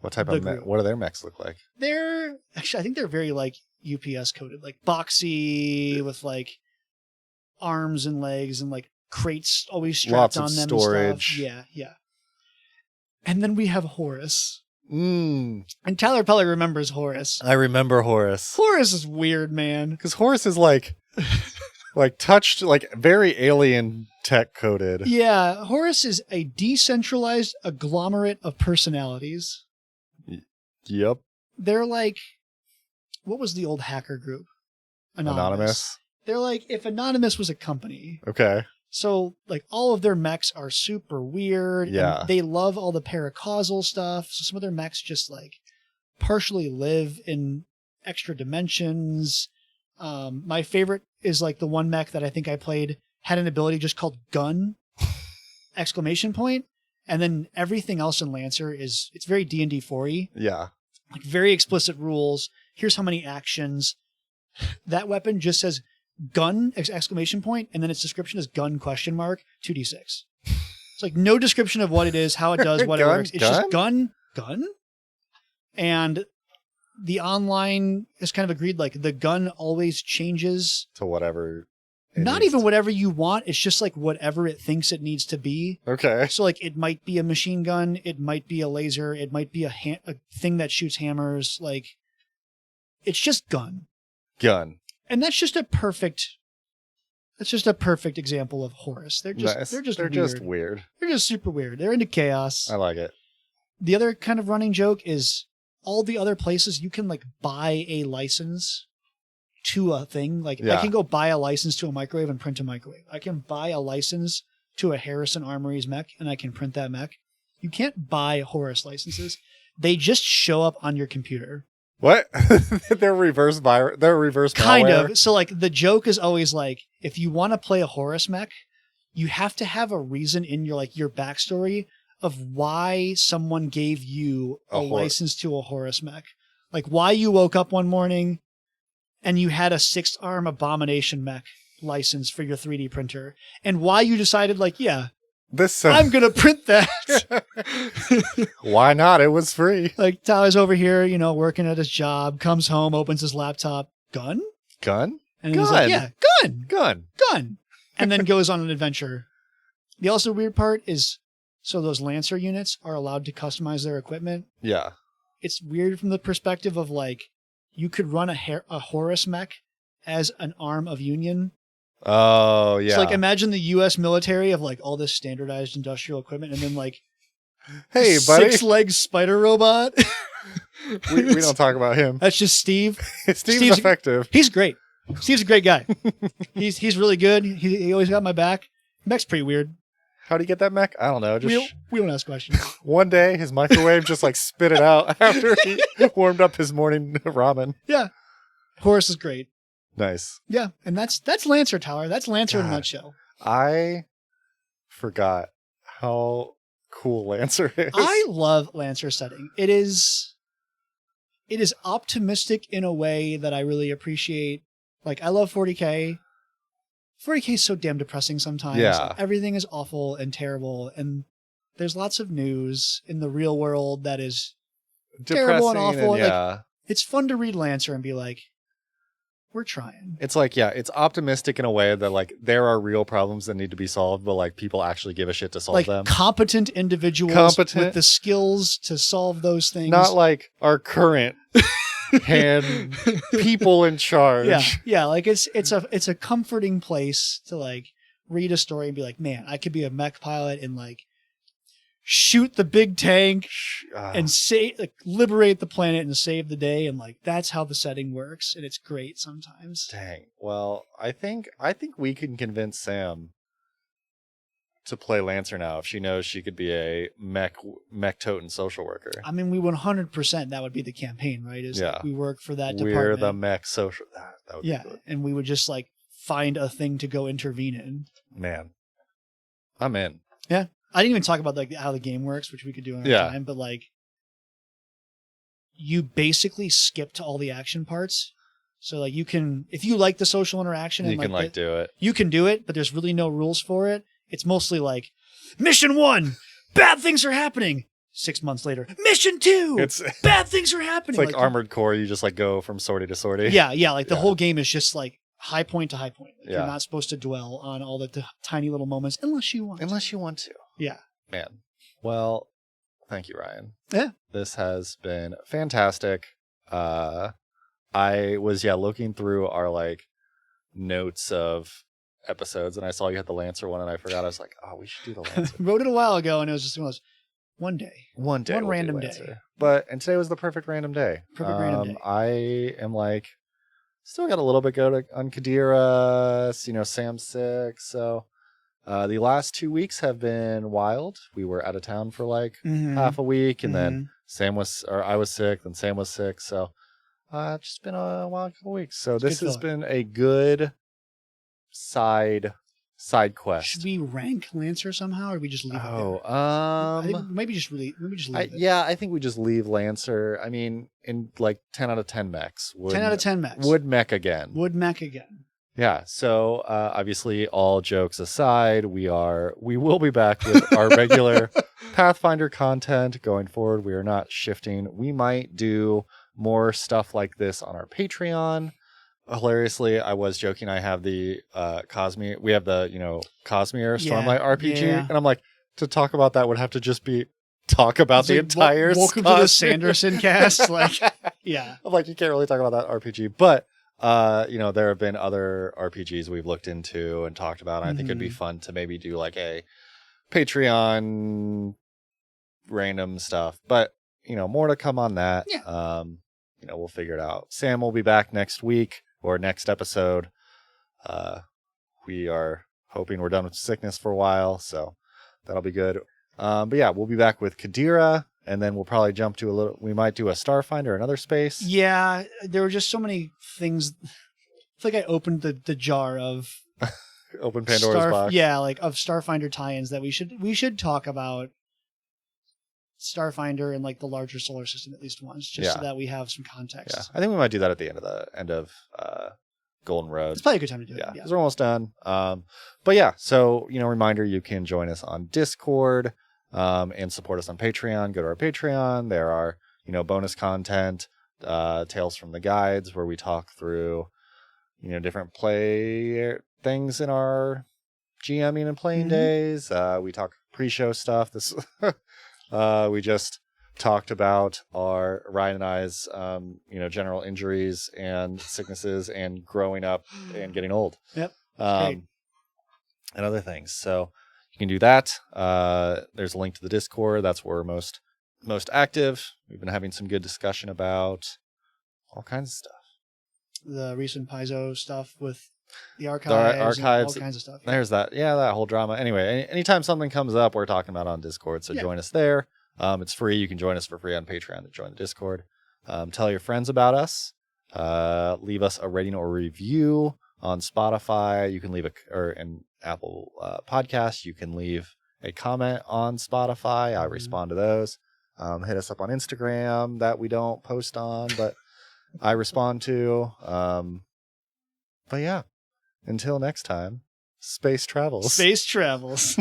What type of what do their mechs look like? They're actually, I think they're very like UPS coded, like boxy with like arms and legs and like crates always strapped on them. Storage. And stuff. Yeah. And then we have Horus. And Tyler probably remembers Horus. I remember Horus. Horus is weird, man. Because Horus is like touched, like very alien tech coded. Yeah, Horus is a decentralized agglomerate of personalities. Yep. They're like, what was the old hacker group? Anonymous. They're like, if Anonymous was a company. Okay. So, like, all of their mechs are super weird. Yeah. And they love all the paracausal stuff. So some of their mechs just, like, partially live in extra dimensions. My favorite is, like, the one mech that I think I played had an ability just called Gun! ! And then everything else in Lancer it's very D&D 4-y. Yeah. Like, very explicit rules. Here's how many actions. That weapon just says gun! ! And then its description is gun ? 2d6. It's like no description of what it is, how it does, what it works. It's just gun. And the online has kind of agreed, like, the gun always changes to whatever. Not even whatever you want. It's just like whatever it thinks it needs to be. Okay. So like it might be a machine gun. It might be a laser. It might be a thing that shoots hammers. Like it's just gun. And that's just a perfect example of Horus. They're just weird. They're just super weird. They're into chaos. I like it. The other kind of running joke is all the other places you can like buy a license to a thing. Like I can go buy a license to a microwave and print a microwave. I can buy a license to a Harrison Armories mech and I can print that mech. You can't buy Horus licenses. They just show up on your computer. What? They're reverse malware. Kind of. So like the joke is always like, if you want to play a Horus mech, you have to have a reason in your backstory of why someone gave you a license to a Horus mech. Like why you woke up one morning and you had a 6-arm abomination mech license for your 3D printer, and why you decided, like, I'm going to print that. Why not? It was free. Like, Tyler's over here, working at his job, comes home, opens his laptop. Gun? And he's like, yeah, gun. And then goes on an adventure. The also weird part is, so those Lancer units are allowed to customize their equipment. Yeah. It's weird from the perspective of, like, you could run a Horus mech as an arm of Union. Oh, yeah. So, like, imagine the U.S. military of, like, all this standardized industrial equipment and then, like, hey, buddy. 6-leg spider robot. we don't talk about him. That's just Steve. Steve's effective. He's great. Steve's a great guy. He's really good. He always got my back. Mech's pretty weird. How'd he get that mech? I don't know. We don't ask questions. One day, his microwave just like spit it out after he warmed up his morning ramen. Yeah. Horus is great. Nice. Yeah. And that's Lancer, Tyler. That's Lancer in a nutshell. I forgot how cool Lancer is. I love Lancer setting. It is optimistic in a way that I really appreciate. Like, I love 40K. 40K is so damn depressing sometimes. Yeah. Everything is awful and terrible, and there's lots of news in the real world that is terrible and awful. Like, it's fun to read Lancer and be like, we're trying. It's like, it's optimistic in a way that, like, there are real problems that need to be solved, but, like, people actually give a shit to solve them. Competent individuals with the skills to solve those things. Not like our current hand people in charge. Yeah. Like it's a comforting place to like read a story and be like, man, I could be a mech pilot and like shoot the big tank and liberate the planet and save the day, and like that's how the setting works, and it's great sometimes. Dang. Well, I think we can convince Sam to play Lancer now if she knows she could be a mech toting social worker? I mean, we 100% that would be the campaign, right? Is like we work for that department. We're the mech social. That would be good. And we would just like find a thing to go intervene in. Man, I'm in. Yeah, I didn't even talk about like how the game works, which we could do in our time, but like you basically skipped all the action parts. So like you can, if you like the social interaction, and you can like do it. You can do it, but there's really no rules for it. It's mostly like mission 1, bad things are happening. 6 months later, mission 2, bad things are happening. It's like Armored Core. You just like go from sortie to sortie. Yeah. Like the whole game is just like high point to high point. Like you're not supposed to dwell on all the tiny little moments unless you want. Unless you want to. Yeah. Man. Well, thank you, Ryan. Yeah. This has been fantastic. I was looking through our like notes of episodes, and I saw you had the Lancer one, and I forgot. I was like, oh, we should do the Lancer. Wrote it a while ago, and it was just one day, one random day. And today was the perfect random day. Random day. I am like still got a little bit on Kadira. Sam's sick, so the last 2 weeks have been wild. We were out of town for like half a week, and then I was sick, then Sam was sick, so it's just been a wild couple weeks. So this has been a good side quest. Should we rank Lancer somehow, or we just leave it there? Maybe just leave it. Yeah, I think we just leave Lancer. I mean, in like 10 out of 10 mechs. 10 out of 10 mechs. Would mech again. Yeah. So obviously, all jokes aside, we will be back with our regular Pathfinder content going forward. We are not shifting. We might do more stuff like this on our Patreon. Hilariously, I was joking. I have the Cosmere. We have the Cosmere Stormlight RPG, and I'm like, to talk about that would have to just be talk about the entire. Welcome to the Sanderson cast. Like, yeah, I'm like, you can't really talk about that RPG, but there have been other RPGs we've looked into and talked about. And I think it'd be fun to maybe do like a Patreon random stuff, but more to come on that. Yeah. We'll figure it out. Sam will be back next week or next episode. We are hoping we're done with sickness for a while, so that'll be good. But yeah, we'll be back with Kadira, and then we'll probably jump to we might do a Starfinder, another space. Yeah, there were just so many things. I feel like I opened the jar of open Pandora's box. Yeah, like of Starfinder tie-ins that we should talk about Starfinder and like the larger solar system at least once, just so that we have some context. Yeah, I think we might do that at the end of Golden Road. It's probably a good time to do it. Yeah, because we're almost done. But yeah, so reminder, you can join us on Discord and support us on Patreon. Go to our Patreon. There are bonus content, Tales from the Guides, where we talk through different play things in our GMing and playing days. We talk pre-show stuff. This. We just talked about Ryan and I's, general injuries and sicknesses and growing up and getting old. Yep. And other things. So you can do that. There's a link to the Discord. That's where we're most active. We've been having some good discussion about all kinds of stuff. The recent Paizo stuff with the archives, all kinds of stuff. There's that. Yeah, that whole drama. Anyway, anytime something comes up, we're talking about it on Discord. So join us there. It's free. You can join us for free on Patreon to join the Discord. Tell your friends about us. Leave us a rating or review on Spotify. You can leave an Apple Podcast. You can leave a comment on Spotify. I respond to those. Hit us up on Instagram that we don't post on, but I respond to. But yeah. Until next time, space travels. Space travels.